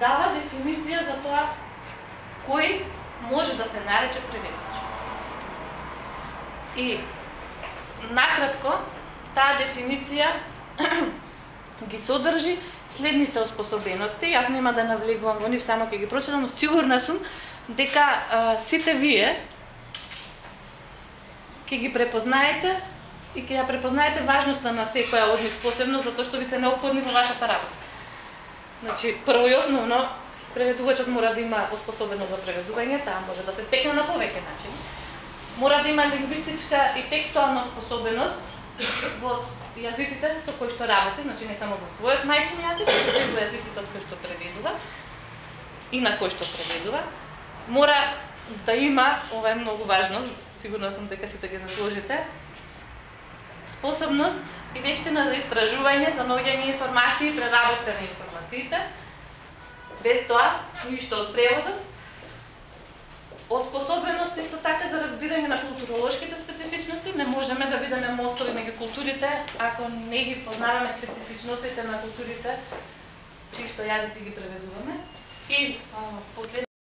дава дефиниција за тоа кој може да се нарече преведувач. И накратко, таа дефиниција ги содржи следните оспособености. Јас нема да навлегувам во нив, само ќе ги прочитам, но сигурна сум дека сите вие ќе ги препознаете и ќе ја препознаете важноста на секоја од нив посебно, затоа што ви се неопходни во вашата работа. Значи, прво и основно, преведувачот мора да има оспособеност за преведување, таа може да се стекне на повеќе начини. Мора да има лингвистичка и текстуална способеност во јазиците со кои што работи, значи не само во својот мајчин јазик, туку и во јазиците од кои што преведува и на кои што преведува. Мора да има, ова е многу важно, сигурно сум дека сите ги заслужите, способност и вештина за истражување, за наоѓање информации и преработка на информациите. Без тоа, ништо од преводот. Оспособеност исто така за разбирање на културолошките специфичности. Не можеме да бидеме мостови меѓу културите ако не ги познаваме специфичностите на културите чии што јазици ги преведуваме. И последно